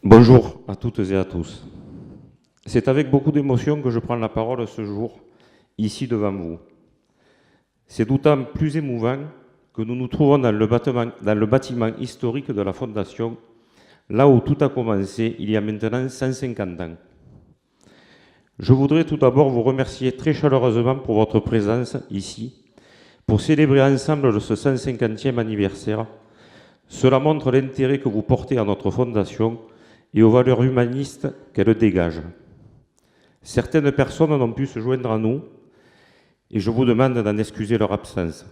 Bonjour à toutes et à tous. C'est avec beaucoup d'émotion que je prends la parole ce jour, ici devant vous. C'est d'autant plus émouvant que nous nous trouvons dans le bâtiment historique de la Fondation, là où tout a commencé il y a maintenant 150 ans. Je voudrais tout d'abord vous remercier très chaleureusement pour votre présence ici, pour célébrer ensemble ce 150e anniversaire. Cela montre l'intérêt que vous portez à notre Fondation et aux valeurs humanistes qu'elle dégage. Certaines personnes n'ont pu se joindre à nous et je vous demande d'en excuser leur absence.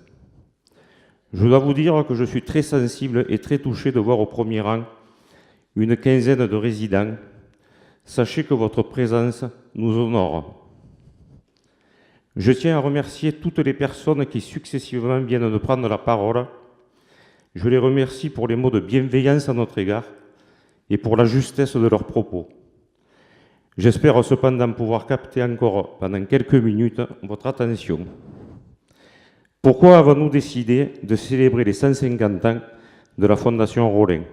Je dois vous dire que je suis très sensible et très touché de voir au premier rang une quinzaine de résidents. Sachez que votre présence nous honore. Je tiens à remercier toutes les personnes qui successivement viennent de prendre la parole. Je les remercie pour les mots de bienveillance à notre égard et pour la justesse de leurs propos. J'espère cependant pouvoir capter encore pendant quelques minutes votre attention. Pourquoi avons-nous décidé de célébrer les 150 ans de la Fondation Rolin?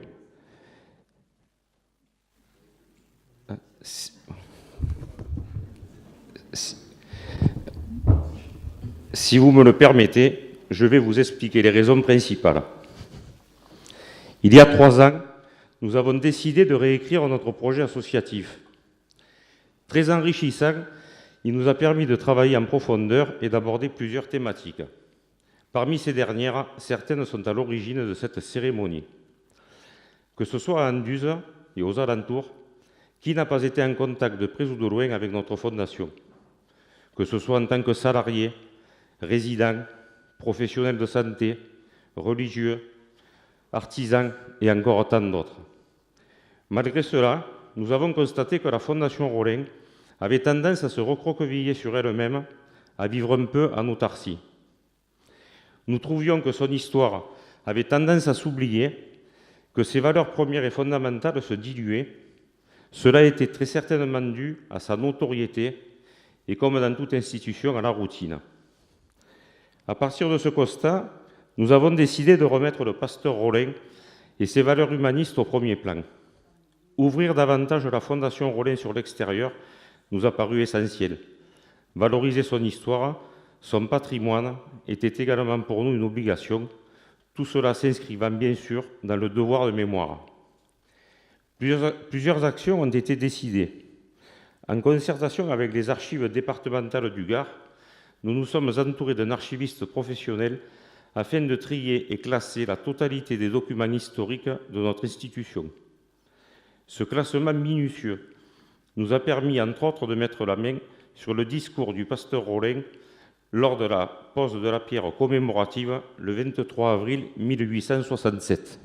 Si vous me le permettez, je vais vous expliquer les raisons principales. Il y a 3 ans, nous avons décidé de réécrire notre projet associatif. Très enrichissant, il nous a permis de travailler en profondeur et d'aborder plusieurs thématiques. Parmi ces dernières, certaines sont à l'origine de cette cérémonie. Que ce soit à Anduze et aux alentours, qui n'a pas été en contact de près ou de loin avec notre fondation? Que ce soit en tant que salarié, résident, professionnel de santé, religieux, artisans et encore tant d'autres. Malgré cela, nous avons constaté que la Fondation Rolin avait tendance à se recroqueviller sur elle-même, à vivre un peu en autarcie. Nous trouvions que son histoire avait tendance à s'oublier, que ses valeurs premières et fondamentales se diluaient. Cela était très certainement dû à sa notoriété et, comme dans toute institution, à la routine. À partir de ce constat, nous avons décidé de remettre le pasteur Rolin et ses valeurs humanistes au premier plan. Ouvrir davantage la Fondation Rolin sur l'extérieur nous a paru essentiel. Valoriser son histoire, son patrimoine était également pour nous une obligation, tout cela s'inscrivant bien sûr dans le devoir de mémoire. Plusieurs actions ont été décidées. En concertation avec les archives départementales du Gard, nous nous sommes entourés d'un archiviste professionnel afin de trier et classer la totalité des documents historiques de notre institution. Ce classement minutieux nous a permis, entre autres, de mettre la main sur le discours du pasteur Rolin lors de la pose de la pierre commémorative le 23 avril 1867.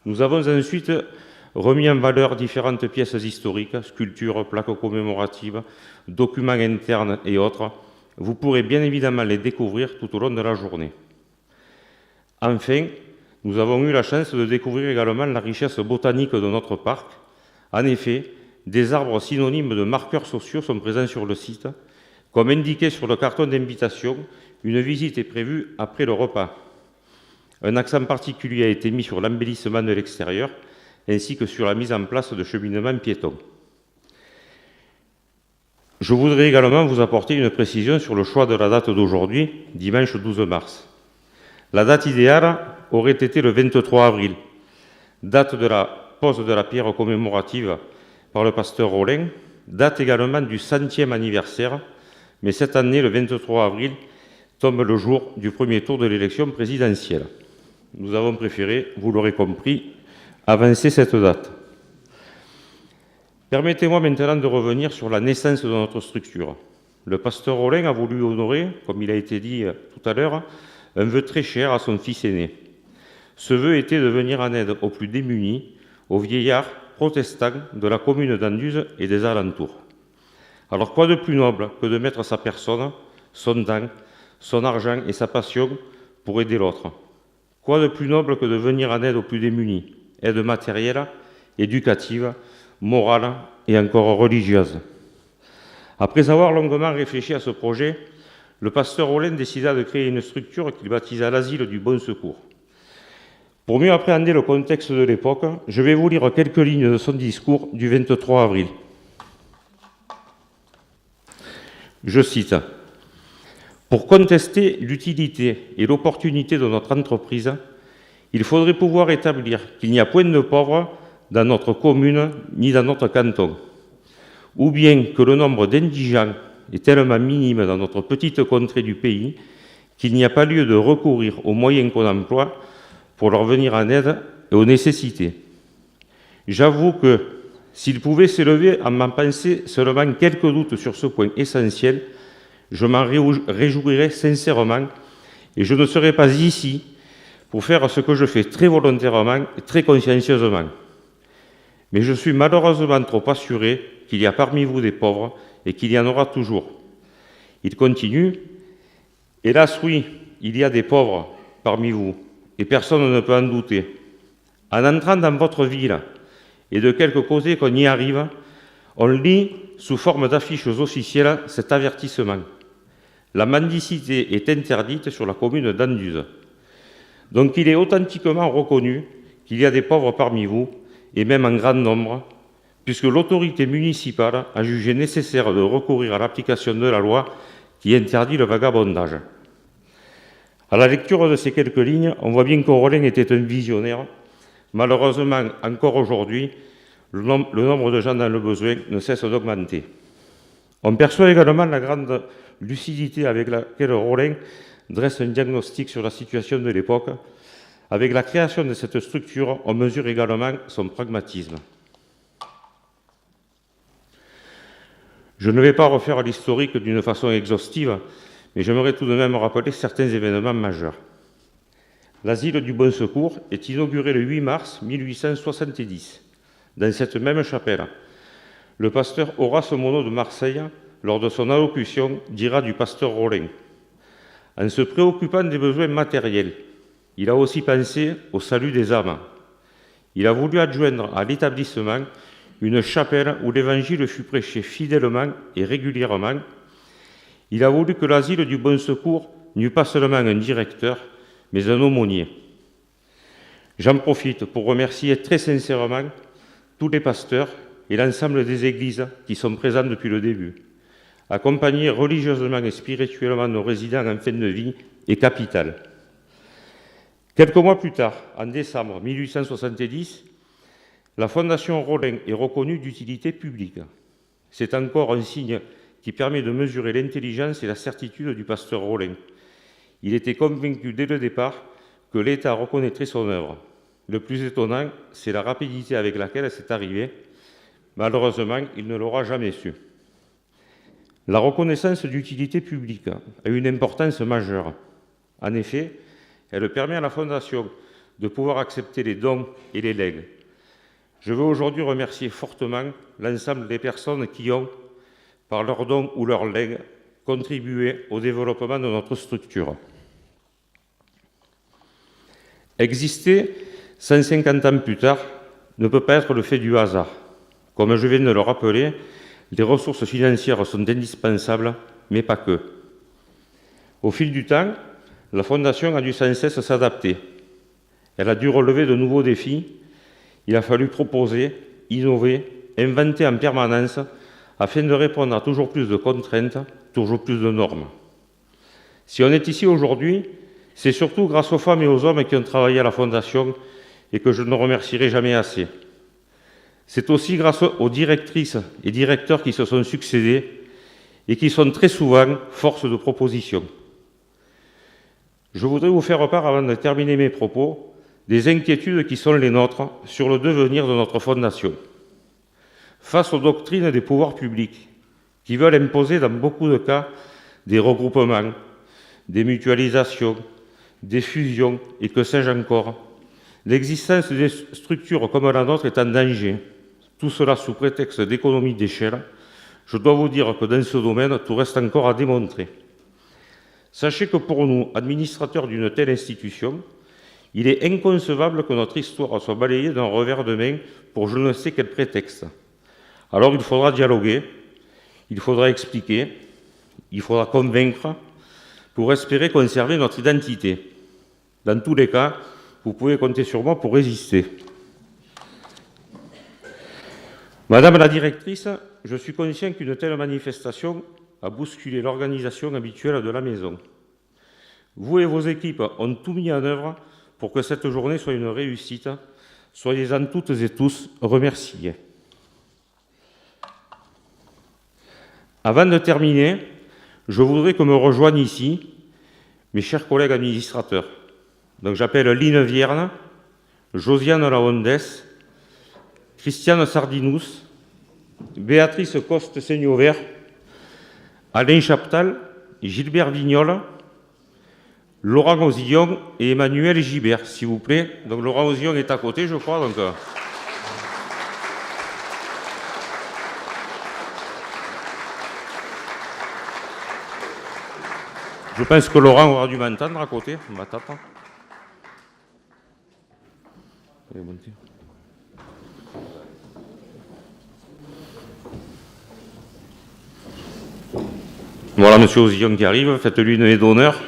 Nous avons ensuite remis en valeur différentes pièces historiques, sculptures, plaques commémoratives, documents internes et autres. Vous pourrez bien évidemment les découvrir tout au long de la journée. Enfin, nous avons eu la chance de découvrir également la richesse botanique de notre parc. En effet, des arbres synonymes de marqueurs sociaux sont présents sur le site. Comme indiqué sur le carton d'invitation, une visite est prévue après le repas. Un accent particulier a été mis sur l'embellissement de l'extérieur, ainsi que sur la mise en place de cheminements piétons. Je voudrais également vous apporter une précision sur le choix de la date d'aujourd'hui, dimanche 12 mars. La date idéale aurait été le 23 avril, date de la pose de la pierre commémorative par le pasteur Rolin, date également du 100e anniversaire, mais cette année, le 23 avril, tombe le jour du premier tour de l'élection présidentielle. Nous avons préféré, vous l'aurez compris, avancer cette date. Permettez-moi maintenant de revenir sur la naissance de notre structure. Le pasteur Rolin a voulu honorer, comme il a été dit tout à l'heure, un vœu très cher à son fils aîné. Ce vœu était de venir en aide aux plus démunis, aux vieillards protestants de la commune d'Anduze et des alentours. Alors quoi de plus noble que de mettre sa personne, son temps, son argent et sa passion pour aider l'autre? Quoi de plus noble que de venir en aide aux plus démunis? Aide matérielle, éducative, morale et encore religieuse. Après avoir longuement réfléchi à ce projet, le pasteur Rolin décida de créer une structure qu'il baptisa l'Asile du Bon Secours. Pour mieux appréhender le contexte de l'époque, je vais vous lire quelques lignes de son discours du 23 avril. Je cite: « Pour contester l'utilité et l'opportunité de notre entreprise, il faudrait pouvoir établir qu'il n'y a point de pauvres dans notre commune ni dans notre canton, ou bien que le nombre d'indigents est tellement minime dans notre petite contrée du pays qu'il n'y a pas lieu de recourir aux moyens qu'on emploie pour leur venir en aide et aux nécessités. J'avoue que, s'il pouvait s'élever à m'en penser seulement quelques doutes sur ce point essentiel, je m'en réjouirais sincèrement et je ne serais pas ici pour faire ce que je fais très volontairement et très consciencieusement. Mais je suis malheureusement trop assuré qu'il y a parmi vous des pauvres et qu'il y en aura toujours. » Il continue: « Hélas, oui, il y a des pauvres parmi vous, et personne ne peut en douter. En entrant dans votre ville, et de quelque côté qu'on y arrive, on lit sous forme d'affiches officielles cet avertissement. La mendicité est interdite sur la commune d'Anduze. Donc il est authentiquement reconnu qu'il y a des pauvres parmi vous, et même en grand nombre, puisque l'autorité municipale a jugé nécessaire de recourir à l'application de la loi qui interdit le vagabondage. » À la lecture de ces quelques lignes, on voit bien que Rollin était un visionnaire. Malheureusement, encore aujourd'hui, le nombre de gens dans le besoin ne cesse d'augmenter. On perçoit également la grande lucidité avec laquelle Rollin dresse un diagnostic sur la situation de l'époque. Avec la création de cette structure, on mesure également son pragmatisme. Je ne vais pas refaire l'historique d'une façon exhaustive, mais j'aimerais tout de même rappeler certains événements majeurs. L'asile du Bon Secours est inauguré le 8 mars 1870. Dans cette même chapelle, le pasteur Horace Monod de Marseille, lors de son allocution, dira du pasteur Rollin: « En se préoccupant des besoins matériels, il a aussi pensé au salut des âmes. Il a voulu adjoindre à l'établissement une chapelle où l'Évangile fut prêché fidèlement et régulièrement. Il a voulu que l'asile du Bon Secours n'eût pas seulement un directeur, mais un aumônier. » J'en profite pour remercier très sincèrement tous les pasteurs et l'ensemble des églises qui sont présents depuis le début. Accompagner religieusement et spirituellement nos résidents en fin de vie est capital. Quelques mois plus tard, en décembre 1870, la Fondation Rollin est reconnue d'utilité publique. C'est encore un signe qui permet de mesurer l'intelligence et la certitude du pasteur Rollin. Il était convaincu dès le départ que l'État reconnaîtrait son œuvre. Le plus étonnant, c'est la rapidité avec laquelle c'est arrivé. Malheureusement, il ne l'aura jamais su. La reconnaissance d'utilité publique a une importance majeure. En effet, elle permet à la Fondation de pouvoir accepter les dons et les legs. Je veux aujourd'hui remercier fortement l'ensemble des personnes qui ont, par leurs dons ou leurs legs, contribué au développement de notre structure. Exister 150 ans plus tard ne peut pas être le fait du hasard. Comme je viens de le rappeler, les ressources financières sont indispensables, mais pas que. Au fil du temps, la Fondation a dû sans cesse s'adapter. Elle a dû relever de nouveaux défis. Il a fallu proposer, innover, inventer en permanence afin de répondre à toujours plus de contraintes, toujours plus de normes. Si on est ici aujourd'hui, c'est surtout grâce aux femmes et aux hommes qui ont travaillé à la Fondation et que je ne remercierai jamais assez. C'est aussi grâce aux directrices et directeurs qui se sont succédés et qui sont très souvent force de proposition. Je voudrais vous faire part, avant de terminer mes propos, des inquiétudes qui sont les nôtres sur le devenir de notre Fondation. Face aux doctrines des pouvoirs publics qui veulent imposer dans beaucoup de cas des regroupements, des mutualisations, des fusions et que sais-je encore, l'existence des structures comme la nôtre est en danger. Tout cela sous prétexte d'économie d'échelle. Je dois vous dire que dans ce domaine, tout reste encore à démontrer. Sachez que pour nous, administrateurs d'une telle institution, il est inconcevable que notre histoire soit balayée d'un revers de main pour je ne sais quel prétexte. Alors il faudra dialoguer, il faudra expliquer, il faudra convaincre pour espérer conserver notre identité. Dans tous les cas, Vous pouvez compter sur moi pour résister. Madame la directrice, je suis conscient qu'une telle manifestation a bousculé l'organisation habituelle de la maison. Vous et vos équipes ont tout mis en œuvre pour que cette journée soit une réussite. Soyez-en toutes et tous remerciés. Avant de terminer, je voudrais que me rejoignent ici mes chers collègues administrateurs. Donc j'appelle Line Vierne, Josiane Laondès, Christiane Sardinous, Béatrice Coste-Seigneur, Alain Chaptal, Gilbert Vignol, Laurent Osillon et Emmanuel Gibert, s'il vous plaît. Donc Laurent Osillon est à côté, je crois. Donc, je pense que Laurent aura dû m'entendre à côté. On va t'attendre. Voilà monsieur Osillon qui arrive, faites-lui une aide d'honneur.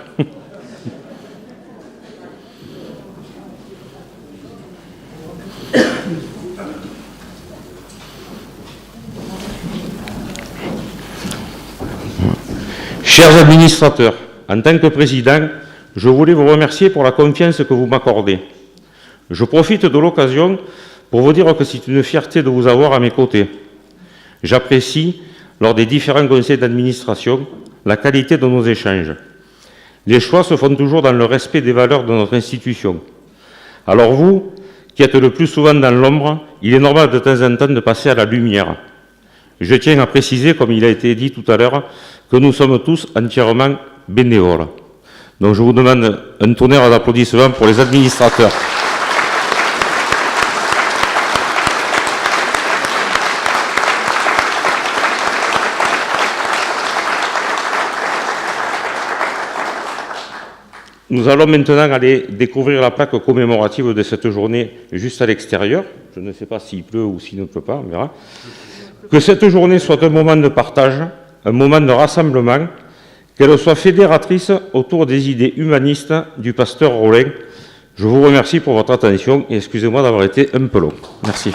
Chers administrateurs, en tant que président, je voulais vous remercier pour la confiance que vous m'accordez. Je profite de l'occasion pour vous dire que c'est une fierté de vous avoir à mes côtés. J'apprécie, lors des différents conseils d'administration, la qualité de nos échanges. Les choix se font toujours dans le respect des valeurs de notre institution. Alors vous, qui êtes le plus souvent dans l'ombre, il est normal de temps en temps de passer à la lumière. Je tiens à préciser, comme il a été dit tout à l'heure, que nous sommes tous entièrement bénévoles. Donc je vous demande un tonnerre d'applaudissements pour les administrateurs. Nous allons maintenant aller découvrir la plaque commémorative de cette journée juste à l'extérieur. Je ne sais pas s'il pleut ou s'il ne pleut pas, on verra. Que cette journée soit un moment de partage, un moment de rassemblement, qu'elle soit fédératrice autour des idées humanistes du pasteur Rolin. Je vous remercie pour votre attention et excusez-moi d'avoir été un peu long. Merci.